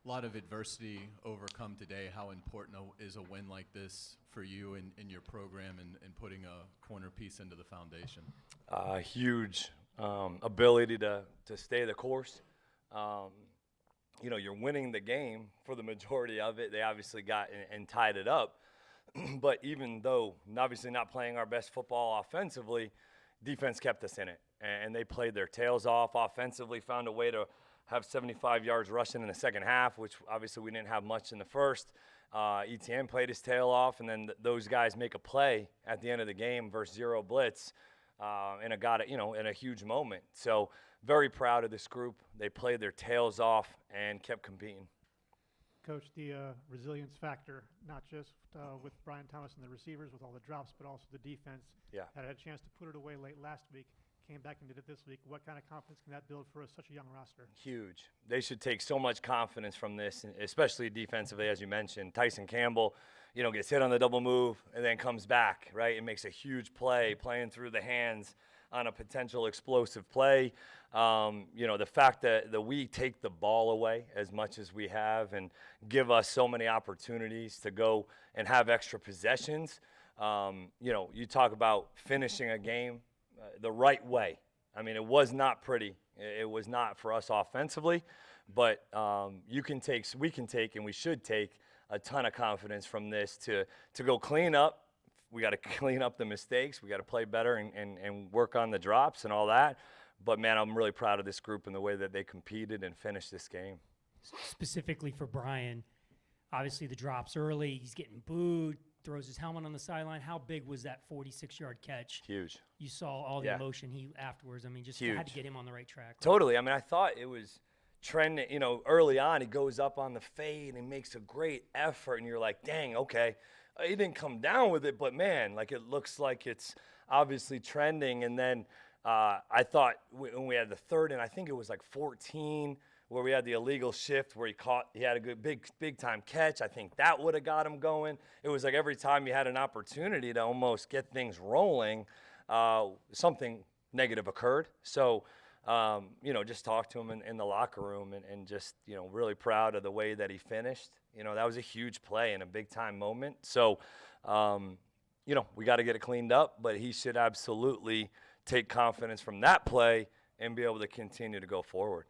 A lot of adversity overcome today. How important is a win like this for you in your program and putting a corner piece into the foundation? Huge ability to stay the course. You're winning the game for the majority of it. They obviously got and tied it up. But even though obviously not playing our best football offensively, defense kept us in it. And they played their tails off offensively, found a way to have 75 yards rushing in the second half, which obviously we didn't have much in the first. ETN played his tail off, and then those guys make a play at the end of the game versus zero blitz, and it got it, in a huge moment. So very proud of this group. They played their tails off and kept competing. Coach, the resilience factor, not just with Brian Thomas and the receivers with all the drops, but also the defense. Yeah. Had a chance to put it away late last week, came back and did it this week. What kind of confidence can that build for such a young roster? Huge. They should take so much confidence from this, especially defensively, as you mentioned. Tyson Campbell, gets hit on the double move and then comes back, right, and makes a huge play, playing through the hands on a potential explosive play. The fact that we take the ball away as much as we have and give us so many opportunities to go and have extra possessions. You talk about finishing a game the right way. I mean, it was not pretty. It was not for us offensively, but we can take, and we should take a ton of confidence from this to go clean up. We got to clean up the mistakes. We got to play better and work on the drops and all that. But, man, I'm really proud of this group and the way that they competed and finished this game. Specifically for Brian, obviously the drops early. He's getting booed, throws his helmet on the sideline. How big was that 46-yard catch? Huge. You saw all the emotion afterwards. I mean, just Huge. had to get him on the right track. Right? Totally. I mean, I thought it was trending. Early on, he goes up on the fade and makes a great effort, and you're like, dang, okay. He didn't come down with it, but, man, it looks like it's obviously trending. And then I thought when we had the third, and I think it was 14, where we had the illegal shift where he had a good big time catch. I think that would have got him going. It was every time you had an opportunity to almost get things rolling, something negative occurred. So, just talk to him in the locker room and just, really proud of the way that he finished. That was a huge play and a big time moment. So, we got to get it cleaned up, but he should absolutely take confidence from that play and be able to continue to go forward.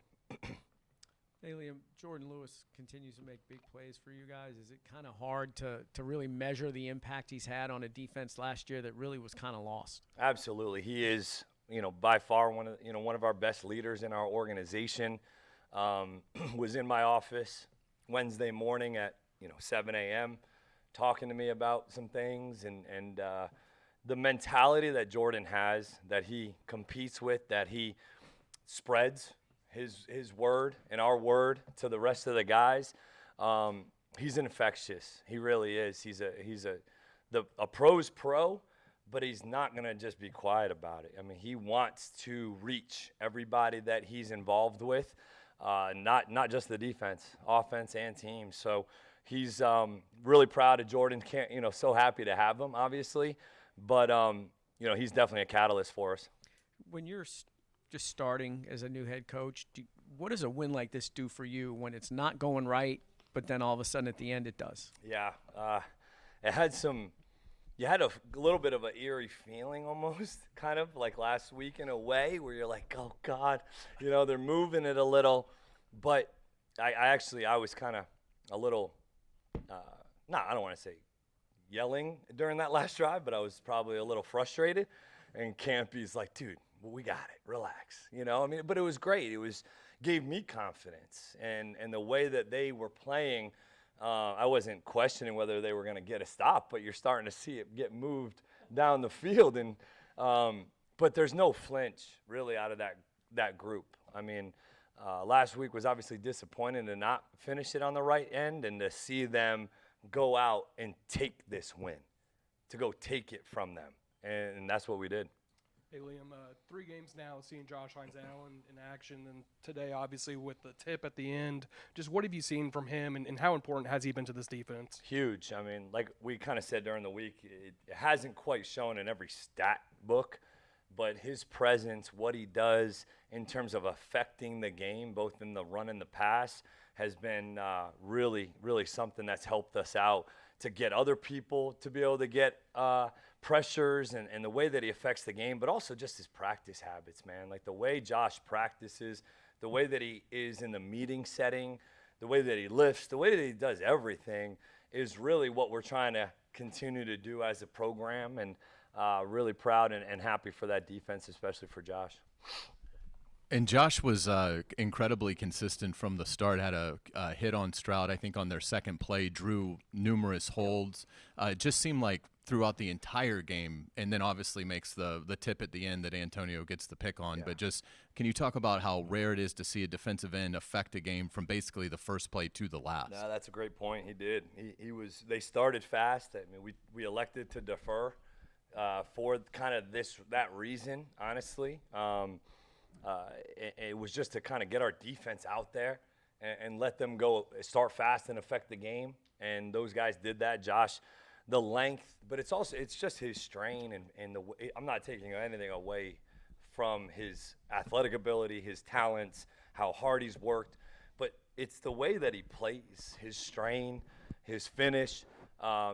Hey, Liam, Jordan Lewis continues to make big plays for you guys. Is it kind of hard to really measure the impact he's had on a defense last year that really was kind of lost? Absolutely. He is, by far one of our best leaders in our organization. Was in my office Wednesday morning at 7 a.m. talking to me about some things and the mentality that Jordan has, that he competes with, that he spreads his word and our word to the rest of the guys. He's infectious. He really is. He's a pro's pro, but he's not going to just be quiet about it. I mean, he wants to reach everybody that he's involved with. Not just the defense, offense and team. So he's really proud of Jordan. So happy to have him, obviously. But, he's definitely a catalyst for us. When you're just starting as a new head coach, what does a win like this do for you when it's not going right, but then all of a sudden at the end it does? Yeah. It had you had a little bit of an eerie feeling almost, kind of like last week in a way, where you're like, oh, God, they're moving it a little. But I was kind of a little, I don't want to say yelling during that last drive, but I was probably a little frustrated. And Campy's like, dude, we got it, relax. But it was great. Gave me confidence. And the way that they were playing, I wasn't questioning whether they were going to get a stop, but you're starting to see it get moved down the field. And but there's no flinch really out of that group. I mean, last week was obviously disappointing to not finish it on the right end and to see them go out and take this win, to go take it from them. And that's what we did. Hey, Liam, 3 games now seeing Josh Hines Allen in action, and today obviously with the tip at the end. Just what have you seen from him, and how important has he been to this defense? Huge. I mean, like we kind of said during the week, it hasn't quite shown in every stat book, but his presence, what he does in terms of affecting the game, both in the run and the pass, has been really, really something that's helped us out to get other people to be able to get pressures and the way that he affects the game, but also just his practice habits, man. Like the way Josh practices, the way that he is in the meeting setting, the way that he lifts, the way that he does everything is really what we're trying to continue to do as a program, and really proud and happy for that defense, especially for Josh. And Josh was incredibly consistent from the start. Had a hit on Stroud, I think, on their second play. Drew numerous holds. It just seemed like throughout the entire game, and then obviously makes the tip at the end that Antonio gets the pick on. Yeah. But just can you talk about how rare it is to see a defensive end affect a game from basically the first play to the last? No, that's a great point. He did. He was. They started fast. I mean, we elected to defer for kind of that reason, honestly. It was just to kind of get our defense out there and let them go start fast and affect the game. And those guys did that. Josh, the length, but it's just his strain and the way. I'm not taking anything away from his athletic ability, his talents, how hard he's worked, but it's the way that he plays, his strain, his finish.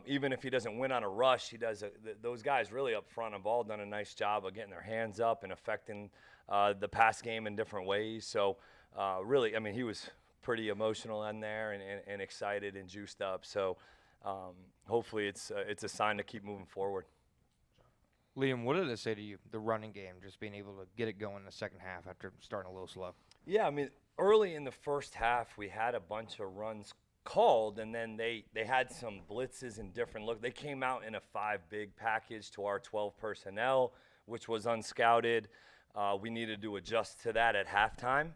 Even if he doesn't win on a rush, he does. Those guys really up front have all done a nice job of getting their hands up and affecting the pass game in different ways. So really, I mean, he was pretty emotional in there and excited and juiced up. So hopefully it's a sign to keep moving forward. Liam, what did it say to you, the running game, just being able to get it going in the second half after starting a little slow? Yeah, I mean, early in the first half, we had a bunch of runs called, and then they had some blitzes and different look. They came out in a 5-big package to our 12 personnel, which was unscouted. We needed to adjust to that at halftime,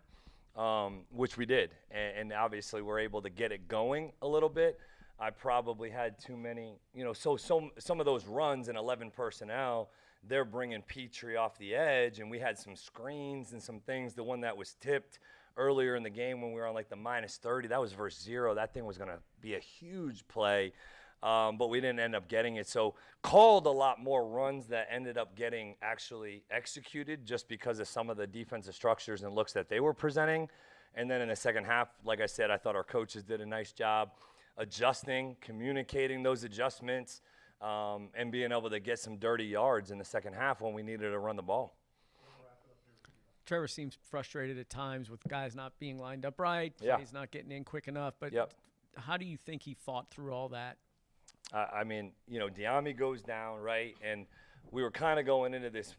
which we did. And obviously we're able to get it going a little bit. I probably had too many, so some of those runs in 11 personnel, they're bringing Petrie off the edge, and we had some screens and some things. The one that was tipped earlier in the game when we were on like the -30, that was versus 0. That thing was going to be a huge play, but we didn't end up getting it. So called a lot more runs that ended up getting actually executed just because of some of the defensive structures and looks that they were presenting. And then in the second half, like I said, I thought our coaches did a nice job adjusting, communicating those adjustments, and being able to get some dirty yards in the second half when we needed to run the ball. Trevor seems frustrated at times with guys not being lined up right. Yeah. He's not getting in quick enough. But Yep. How do you think he fought through all that? I mean, Diami goes down, right? And we were kind of going into this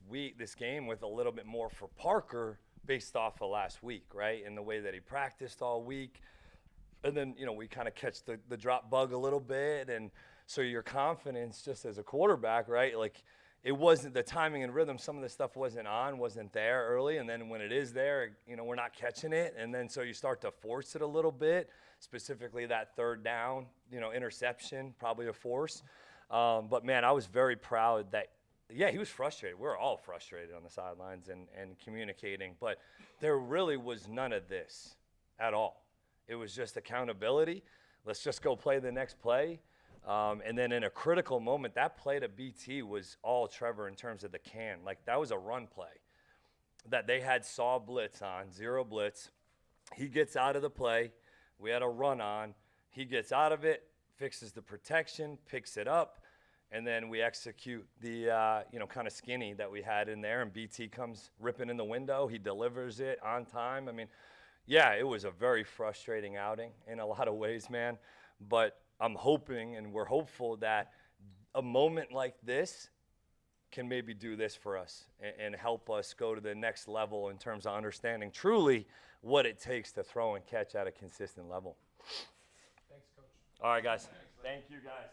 game with a little bit more for Parker based off of last week, right? And the way that he practiced all week. And then, we kind of catch the drop bug a little bit. And so your confidence just as a quarterback, right? Like, it wasn't the timing and rhythm. Some of the stuff wasn't there early. And then when it is there, we're not catching it. And then so you start to force it a little bit, specifically that third down, interception, probably a force. But, man, I was very proud that, yeah, he was frustrated. We were all frustrated on the sidelines and communicating. But there really was none of this at all. It was just accountability. Let's just go play the next play. And then in a critical moment, that play to BT was all Trevor in terms of the can. Like, that was a run play that they had saw blitz on, 0 blitz. He gets out of the play. We had a run on. He gets out of it, fixes the protection, picks it up, and then we execute the, kind of skinny that we had in there, and BT comes ripping in the window. He delivers it on time. I mean, yeah, it was a very frustrating outing in a lot of ways, man. But I'm hoping and we're hopeful that a moment like this can maybe do this for us and help us go to the next level in terms of understanding truly what it takes to throw and catch at a consistent level. Thanks, Coach. All right, guys. Thank you, guys.